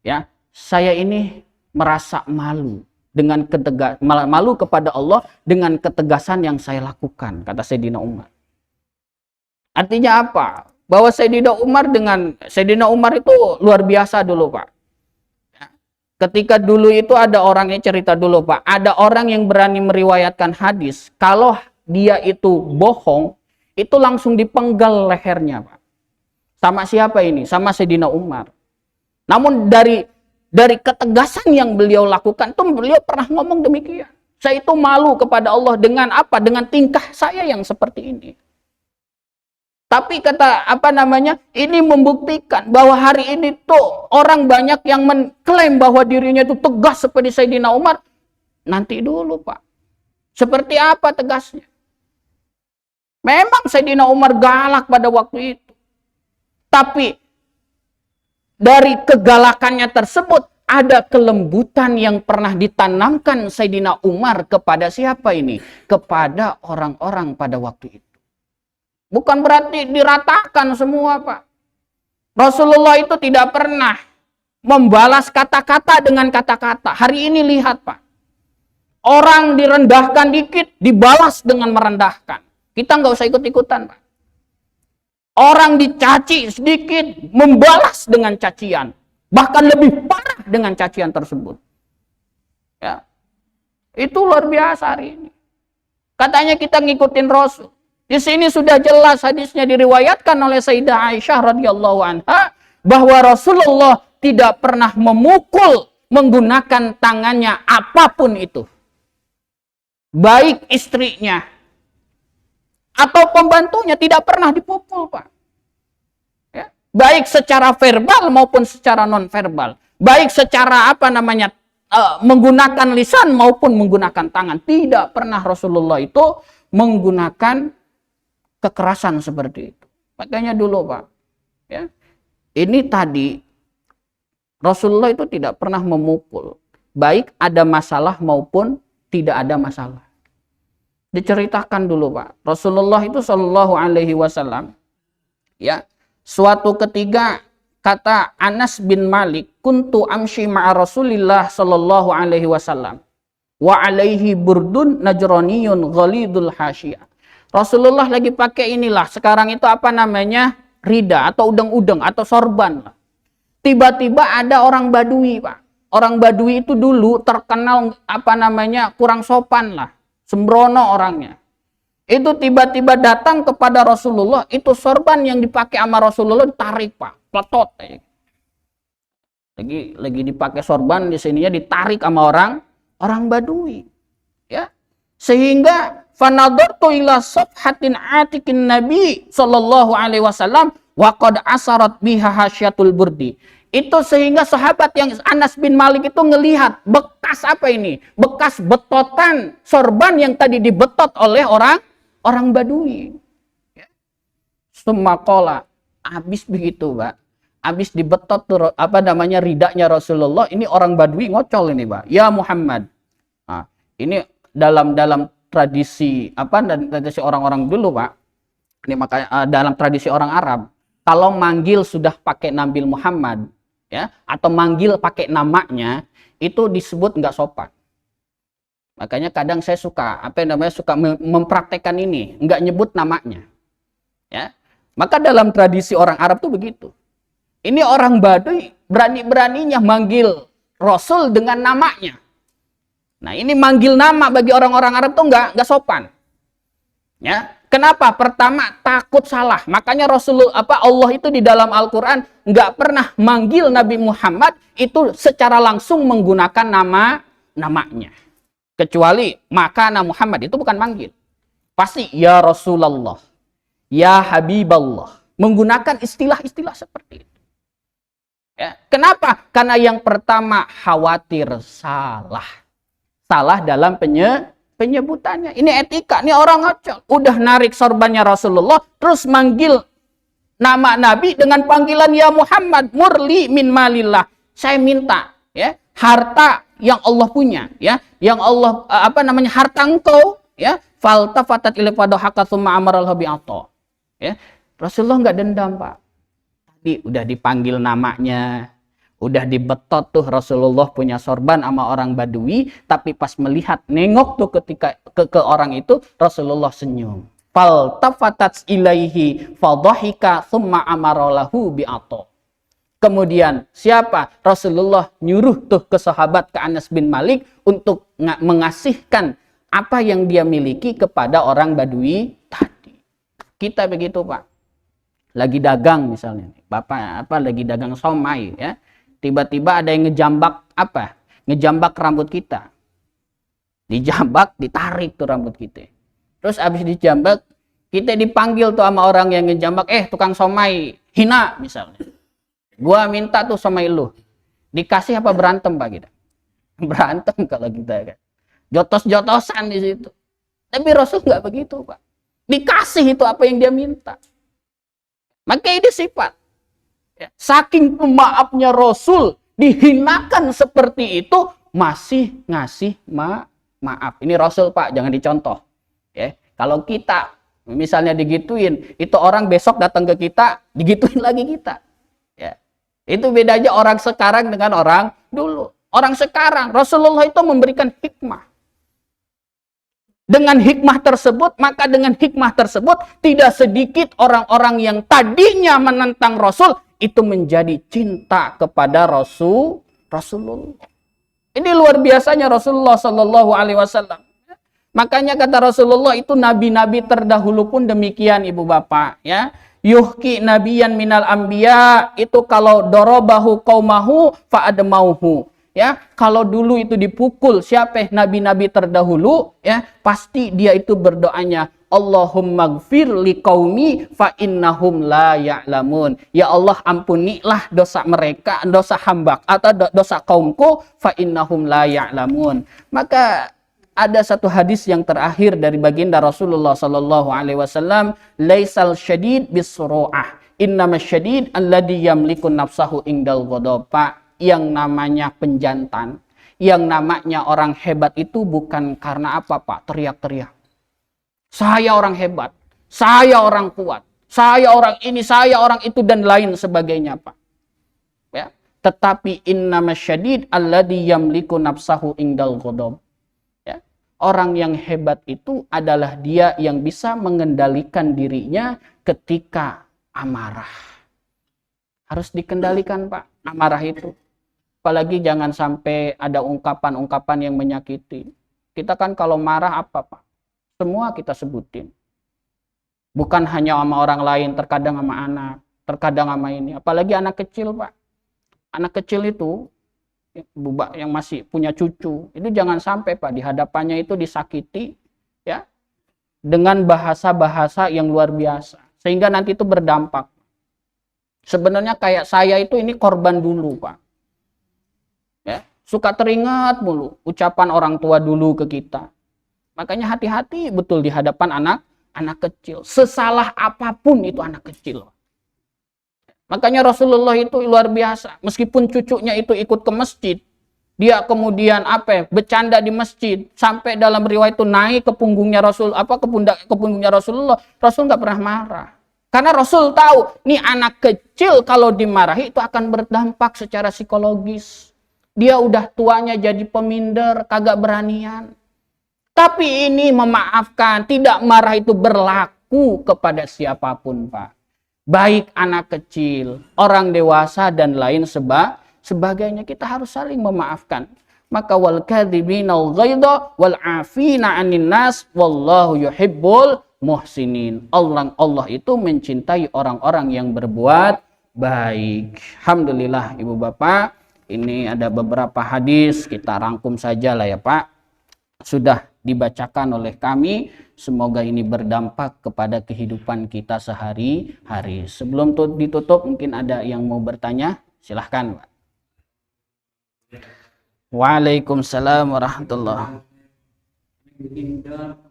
Ya, saya ini merasa malu dengan malu kepada Allah dengan ketegasan yang saya lakukan, kata Sayyidina Umar. Artinya apa? Bahwa Sayyidina Umar itu luar biasa dulu Pak. Ketika dulu itu ada orang yang cerita dulu Pak, ada orang yang berani meriwayatkan hadis, kalau dia itu bohong, itu langsung dipenggal lehernya Pak. Sama siapa ini? Sama Sayyidina Umar. Namun dari ketegasan yang beliau lakukan, itu beliau pernah ngomong demikian. Saya itu malu kepada Allah dengan apa? Dengan tingkah saya yang seperti ini. Tapi kata ini membuktikan bahwa hari ini tuh orang banyak yang mengklaim bahwa dirinya itu tegas seperti Sayyidina Umar. Nanti dulu Pak. Seperti apa tegasnya? Memang Sayyidina Umar galak pada waktu itu. Tapi dari kegalakannya tersebut ada kelembutan yang pernah ditanamkan Sayyidina Umar kepada siapa ini? Kepada orang-orang pada waktu itu. Bukan berarti diratakan semua, Pak. Rasulullah itu tidak pernah membalas kata-kata dengan kata-kata. Hari ini lihat, Pak. Orang direndahkan dikit, dibalas dengan merendahkan. Kita nggak usah ikut-ikutan, Pak. Orang dicaci sedikit, membalas dengan cacian. Bahkan lebih parah dengan cacian tersebut. Ya. Itu luar biasa hari ini. Katanya kita ngikutin Rasul. Di sini sudah jelas hadisnya diriwayatkan oleh Sayyidah Aisyah radhiyallahu anha bahwa Rasulullah tidak pernah memukul menggunakan tangannya apapun itu. Baik istrinya atau pembantunya tidak pernah dipukul, Pak. Ya. Baik secara verbal maupun secara non verbal. Baik secara menggunakan lisan maupun menggunakan tangan. Tidak pernah Rasulullah itu menggunakan kekerasan seperti itu. Makanya dulu, Pak, ya, ini tadi Rasulullah itu tidak pernah memukul, baik ada masalah maupun tidak ada masalah. Diceritakan dulu, Pak, Rasulullah itu Shallallahu Alaihi Wasallam, ya, suatu ketika kata Anas bin Malik, kuntu amshi ma'a Rasulillah Shallallahu Alaihi Wasallam, wa alaihi burdun najraniyun ghalidul hasyiyah. Rasulullah lagi pakai inilah, sekarang itu rida atau udeng-udeng atau sorban lah. Tiba-tiba ada orang Badui, Pak. Orang Badui itu dulu terkenal kurang sopan lah, sembrono orangnya. Itu tiba-tiba datang kepada Rasulullah, itu sorban yang dipakai sama Rasulullah ditarik, Pak, peletot. Lagi dipakai sorban di sininya ditarik sama orang Badui. Ya. Sehingga fanadhartu ila safhatin atikin Nabi sallallahu alaihi wasallam wa qad asarat biha hasyatul burdi. Itu sehingga sahabat yang Anas bin Malik itu ngelihat bekas apa ini? Bekas betotan sorban yang tadi dibetot oleh orang Badui. Ya. Sumaqala, habis begitu, Pak. Habis dibetot tuh ridanya Rasulullah, ini orang Badui ngocol ini, Pak. Ya Muhammad. Nah, ini dalam tradisi tradisi orang-orang dulu, Pak. Ini makanya dalam tradisi orang Arab, kalau manggil sudah pakai Nabi Muhammad, ya, atau manggil pakai namanya, itu disebut nggak sopan. Makanya kadang saya suka mempraktekkan ini, nggak nyebut namanya. Ya. Maka dalam tradisi orang Arab tuh begitu. Ini orang Badui berani-beraninya manggil Rasul dengan namanya. Nah, ini manggil nama bagi orang-orang Arab tuh nggak sopan. Ya, kenapa? Pertama, takut salah. Makanya Allah itu di dalam Al-Qur'an nggak pernah manggil Nabi Muhammad itu secara langsung menggunakan namanya. Kecuali makana Muhammad itu bukan manggil. Pasti ya Rasulullah, ya Habiballah, menggunakan istilah-istilah seperti itu. Ya, kenapa? Karena yang pertama khawatir salah dalam penyebutannya. Ini etika, ini orang ngocol. Udah narik sorbannya Rasulullah, terus manggil nama Nabi dengan panggilan ya Muhammad, murli min malillah. Saya minta, ya, harta yang Allah punya, ya, yang Allah harta engkau, ya, faltafatat ilaihi fadhaka tsumma amaral bi'ata. Ya, Rasulullah nggak dendam, Pak. Tadi udah dipanggil namanya, udah dibetot tuh Rasulullah punya sorban sama orang Badui, tapi pas melihat nengok tuh ketika ke orang itu, Rasulullah senyum. Faltafatat ilaihi fadhahika tsumma amaralahu bi'ata. Kemudian siapa? Rasulullah nyuruh tuh ke sahabat, ke Anas bin Malik untuk mengasihkan apa yang dia miliki kepada orang Badui tadi. Kita begitu, Pak. Lagi dagang misalnya, Bapak lagi dagang somai, ya. Tiba-tiba ada yang ngejambak rambut kita. Dijambak, ditarik tuh rambut kita. Terus habis dijambak, Kita dipanggil tuh sama orang yang ngejambak, tukang somai, hina misalnya. Gua minta tuh somai lu. Dikasih apa berantem Pak kita? Berantem kalau kita kan. Jotos-jotosan di situ. Tapi Rasul nggak begitu Pak. Dikasih itu apa yang dia minta. Maka ini sifat. Ya. Saking pemaafnya Rasul, dihinakan seperti itu, masih ngasih maaf. Ini Rasul Pak, jangan dicontoh. Ya. Kalau kita misalnya digituin, itu orang besok datang ke kita, digituin lagi kita. Ya. Itu bedanya orang sekarang dengan orang dulu. Orang sekarang, Rasulullah itu memberikan hikmah. Dengan hikmah tersebut, maka dengan hikmah tersebut, tidak sedikit orang-orang yang tadinya menentang Rasul, itu menjadi cinta kepada Rasulullah. Ini luar biasanya Rasulullah Shallallahu Alaihi Wasallam. Makanya kata Rasulullah itu nabi-nabi terdahulu pun demikian ibu bapak. Ya, yuhki nabiyan minal anbiya, itu kalau dorobahu qaumahu fa'admauhu. Ya, kalau dulu itu dipukul siapa nabi-nabi terdahulu, ya pasti dia itu berdoanya Allahumma gfir li qaumi fa innahum la ya'lamun. Ya Allah ampunilah dosa mereka, dosa hamba atau dosa kaumku fa innahum la ya'lamun. Maka ada satu hadis yang terakhir dari baginda Rasulullah sallallahu alaihi wasallam, laisal syadid bisru'ah, innamas syadid alladhi yamliku nafsahu indal ghadab. Yang namanya penjantan, yang namanya orang hebat itu bukan karena apa Pak? Teriak-teriak. Saya orang hebat, saya orang kuat, saya orang ini, saya orang itu dan lain sebagainya Pak. Ya. Tetapi innamas syadid alladhi yamliku nafsahu indal ghadab. Ya. Orang yang hebat itu adalah dia yang bisa mengendalikan dirinya ketika amarah. Harus dikendalikan Pak, amarah itu. Apalagi jangan sampai ada ungkapan-ungkapan yang menyakiti. Kita kan kalau marah apa Pak? Semua kita sebutin. Bukan hanya sama orang lain, terkadang sama anak, terkadang sama ini. Apalagi anak kecil Pak. Anak kecil itu, yang masih punya cucu, itu jangan sampai Pak di hadapannya itu disakiti, ya, dengan bahasa-bahasa yang luar biasa. Sehingga nanti itu berdampak. Sebenarnya kayak saya itu ini korban dulu Pak. Ya, suka teringat mulu ucapan orang tua dulu ke kita. Makanya hati-hati betul di hadapan anak kecil. Sesalah apapun itu anak kecil. Makanya Rasulullah itu luar biasa. Meskipun cucunya itu ikut ke masjid, dia kemudian bercanda di masjid, sampai dalam riwayat itu naik ke punggungnya ke punggungnya Rasulullah. Rasul nggak pernah marah. Karena Rasul tahu, nih anak kecil kalau dimarahi itu akan berdampak secara psikologis. Dia udah tuanya jadi peminder, kagak beranian. Tapi ini memaafkan, tidak marah itu berlaku kepada siapapun Pak. Baik anak kecil, orang dewasa dan lain sebagainya. Kita harus saling memaafkan. Maka wal kadzibinal ghaidha wal afina 'anin nas wallahu yuhibbul muhsinin. Allah itu mencintai orang-orang yang berbuat baik. Alhamdulillah Ibu Bapak. Ini ada beberapa hadis, kita rangkum saja lah ya Pak. Sudah dibacakan oleh kami, semoga ini berdampak kepada kehidupan kita sehari-hari. Sebelum ditutup mungkin ada yang mau bertanya, silahkan Pak. Waalaikumsalam warahmatullahi wabarakatuh.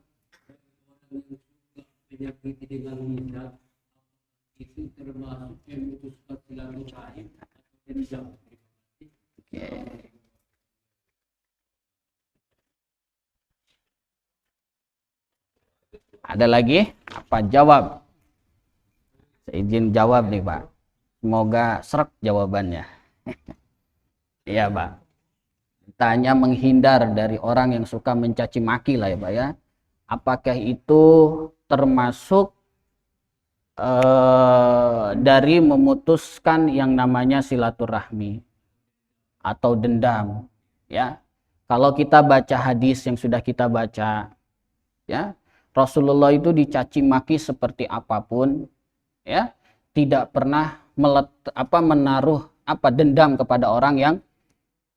Ada lagi? Apa jawab? Saya izin jawab nih Pak. Semoga srek jawabannya. Iya Pak. Tanya menghindar dari orang yang suka mencaci maki lah ya Pak ya. Apakah itu termasuk dari memutuskan yang namanya silaturahmi atau dendam, ya? Kalau kita baca hadis yang sudah kita baca, ya, Rasulullah itu dicaci maki seperti apapun, ya, tidak pernah menaruh dendam kepada orang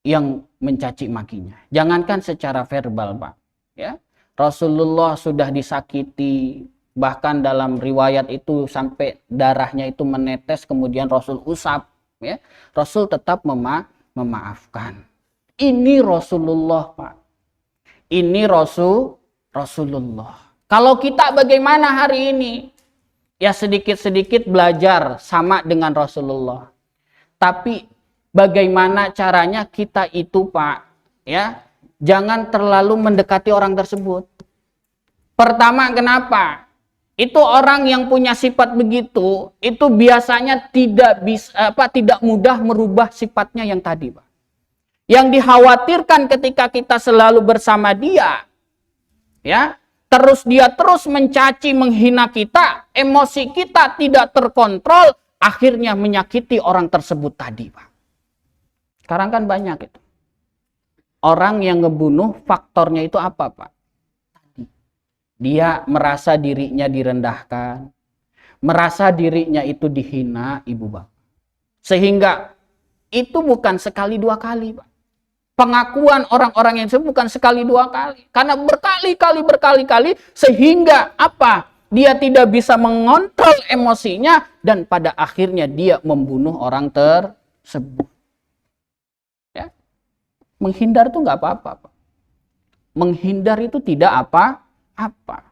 yang mencaci makinya. Jangankan secara verbal, Pak, ya. Rasulullah sudah disakiti, Bahkan dalam riwayat itu sampai darahnya itu menetes, kemudian Rasul usap, ya. Rasul tetap memaafkan. Ini Rasulullah, Pak. Ini Rasulullah. Kalau kita bagaimana hari ini? Ya sedikit-sedikit belajar sama dengan Rasulullah. Tapi bagaimana caranya kita itu, Pak, ya, jangan terlalu mendekati orang tersebut. Pertama, kenapa? Itu orang yang punya sifat begitu, itu biasanya tidak mudah merubah sifatnya yang tadi, Pak. Yang dikhawatirkan ketika kita selalu bersama dia, ya, dia terus mencaci, menghina kita, emosi kita tidak terkontrol, akhirnya menyakiti orang tersebut tadi, Pak. Sekarang kan banyak itu. Orang yang ngebunuh, faktornya itu apa, Pak? Dia merasa dirinya direndahkan, merasa dirinya itu dihina, Ibu Bapak. Sehingga itu bukan sekali dua kali, Pak. Pengakuan orang-orang yang itu bukan sekali dua kali. Karena berkali-kali, sehingga apa? Dia tidak bisa mengontrol emosinya, dan pada akhirnya dia membunuh orang tersebut. Ya. Menghindar itu nggak apa-apa, Pak. Menghindar itu tidak apa-apa.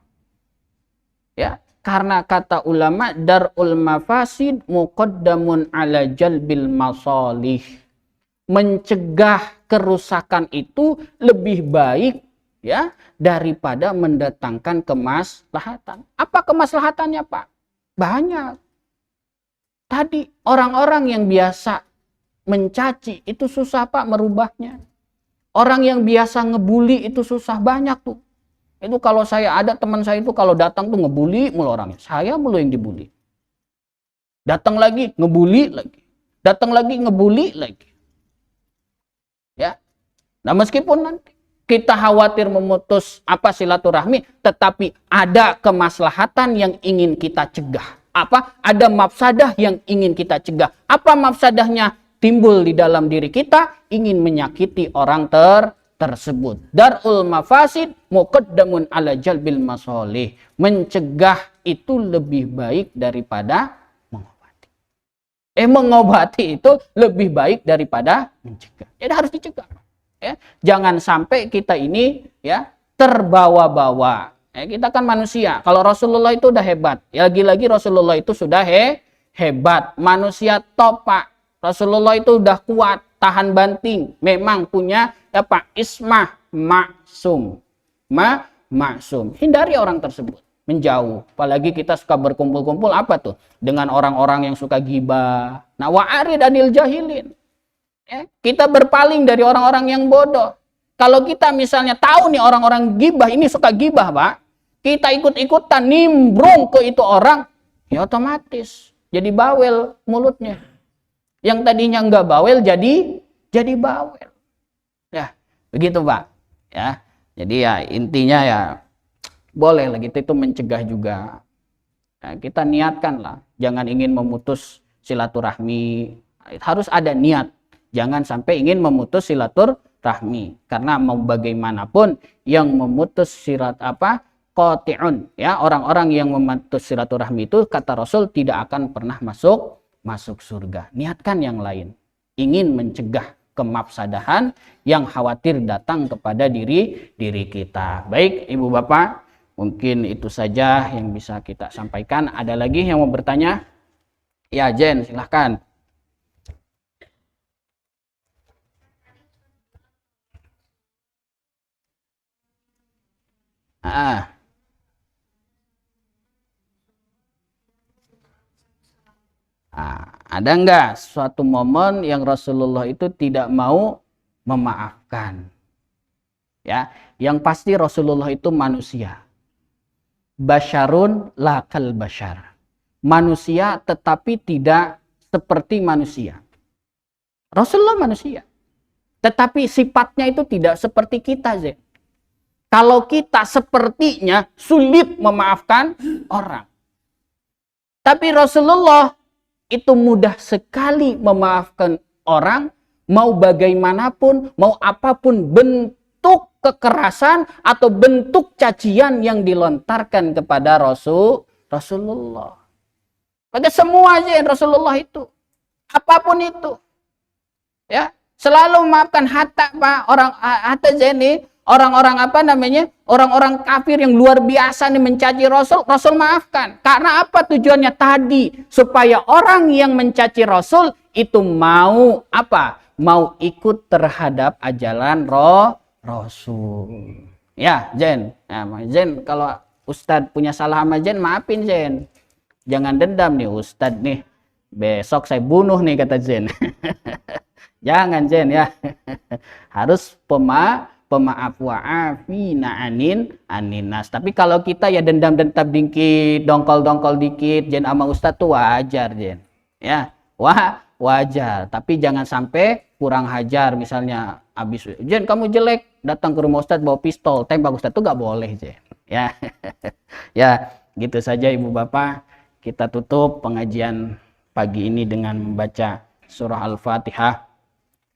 Ya, karena kata ulama, darul mafasid muqaddamun ala jalbil masalih. Mencegah kerusakan itu lebih baik, ya, daripada mendatangkan kemaslahatan. Apa kemaslahatannya, Pak? Banyak. Tadi orang-orang yang biasa mencaci itu susah, Pak, merubahnya. Orang yang biasa ngebully itu susah, banyak tuh. Itu kalau saya ada teman saya itu kalau datang tuh ngebully mulu orangnya. Saya mulu yang dibully. Datang lagi ngebully lagi. Datang lagi ngebully lagi. Ya. Nah, meskipun nanti kita khawatir memutus silaturahmi, tetapi ada kemaslahatan yang ingin kita cegah. Ada mafsadah yang ingin kita cegah. Apa mafsadahnya? Timbul di dalam diri kita, ingin menyakiti orang tersebut. Darul mafasid muqaddamun ala jalbil masolih. Mencegah itu lebih baik daripada mengobati. Mengobati itu lebih baik daripada mencegah. Jadi harus dicegah. Ya. Jangan sampai kita ini, ya, terbawa-bawa. Ya, kita kan manusia. Kalau Rasulullah itu udah hebat. Ya, lagi-lagi Rasulullah itu sudah hebat. Manusia top, Pak. Rasulullah itu udah kuat, tahan banting. Memang punya ismah maksum. Maksum. Hindari orang tersebut. Menjauh. Apalagi kita suka berkumpul-kumpul apa tuh? Dengan orang-orang yang suka gibah. Nah, wa'arid anil jahilin. Ya, kita berpaling dari orang-orang yang bodoh. Kalau kita misalnya tahu nih orang-orang gibah, ini suka gibah, Pak. Kita ikut-ikutan nimbrung ke itu orang, ya otomatis jadi bawel mulutnya. Yang tadinya enggak bawel jadi bawel. Ya, begitu, Pak. Ya. Jadi ya intinya ya boleh lah kita itu mencegah juga. Ya, kita niatkanlah, jangan ingin memutus silaturahmi. Harus ada niat. Jangan sampai ingin memutus silaturahmi, karena mau bagaimanapun yang memutus qati'un, ya, orang-orang yang memutus silaturahmi itu kata Rasul tidak akan pernah masuk surga. Niatkan yang lain, ingin mencegah kemafsadahan yang khawatir datang kepada diri kita. Baik, Ibu Bapak, mungkin itu saja yang bisa kita sampaikan. Ada lagi yang mau bertanya? Ya, Jen, silahkan. Ada enggak suatu momen yang Rasulullah itu tidak mau memaafkan? Ya, yang pasti Rasulullah itu manusia. Basyarun lakal basyar. Manusia tetapi tidak seperti manusia. Rasulullah manusia. Tetapi sifatnya itu tidak seperti kita, Zek. Kalau kita sepertinya sulit memaafkan orang. Tapi Rasulullah itu mudah sekali memaafkan orang, mau bagaimanapun, mau apapun bentuk kekerasan atau bentuk cacian yang dilontarkan kepada Rasulullah. Pada semua aja Rasulullah itu, apapun itu, ya selalu memaafkan. Hatta Pak, hatta Zeni, orang-orang apa namanya, orang-orang kafir yang luar biasa nih mencaci Rasul maafkan. Karena apa tujuannya tadi? Supaya orang yang mencaci Rasul itu mau apa? Mau ikut terhadap ajaran Rasul. Ya, Zen. Nah, Zen, kalau Ustadz punya salah sama Zen, maafin Zen. Jangan dendam nih Ustadz nih. Besok saya bunuh nih, kata Zen. Jangan Zen ya. Harus pemaaf wa'afina aninas. Tapi kalau kita ya dendam-dendam dikit, dongkol-dongkol dikit, Zen sama Ustadz tuh wajar Zen. Ya, wajar. Tapi jangan sampai kurang hajar, misalnya habis Zen kamu jelek, datang ke rumah Ustadz bawa pistol, tembak Ustadz tuh gak boleh Zen. Ya. Ya, gitu saja Ibu Bapak. Kita tutup pengajian pagi ini dengan membaca surah Al-Fatihah.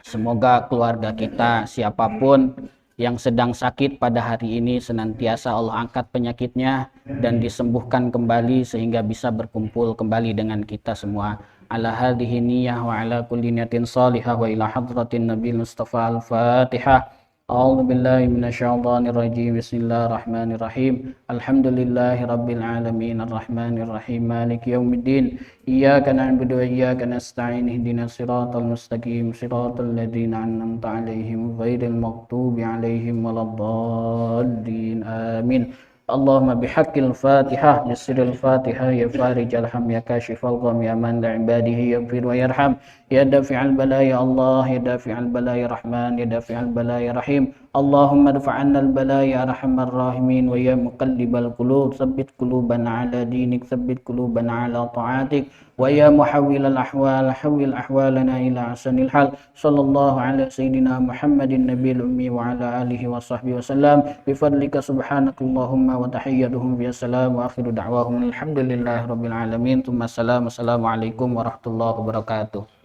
Semoga keluarga kita, siapapun yang sedang sakit pada hari ini, senantiasa Allah angkat penyakitnya dan disembuhkan kembali sehingga bisa berkumpul kembali dengan kita semua. Ala hadhihi niyyah wa ala kulli niyatin salihah wa ila hadratin Nabi Mustafa Al-Fatihah. A'udzu billahi minasyaitonir rajim. Bismillahirrahmanirrahim. Alhamdulillahi rabbil alamin arrahmanir rahim maliki yaumiddin. Iyyaka na'budu wa iyyaka nasta'in ihdinas siratal mustaqim siratal ladzina an'amta 'alaihim ghairil maghdubi 'alaihim waladdallin. Amin. Allahumma bihaqqil Fatihah bisirril Fatihah ya farijal ham ya kashifal gham ya man li'ibadihi yaghfir wa yarham ya dafi'al balaya Allah ya dafi'al balaya Rahman ya dafi'al balaya Rahim. Allahumma dafa'anna al-balaya arhamar rahimin wa ya muqallibal qulub tsabbit qulubana ala dinik tsabbit qulubana ala ta'atik wa ya muhawwilal ahwal hawwil ahwalana ila ahsanil hal. Sallallahu ala sayyidina Muhammadin nabiyil ummi wa ala alihi wa sahbihi wasallam bi fadlika subhanakallahumma wa tahiyyatuhum bi assalam wa akhiru da'wahum alhamdulillahi rabbil alamin. Assalamualaikum warahmatullahi wabarakatuh.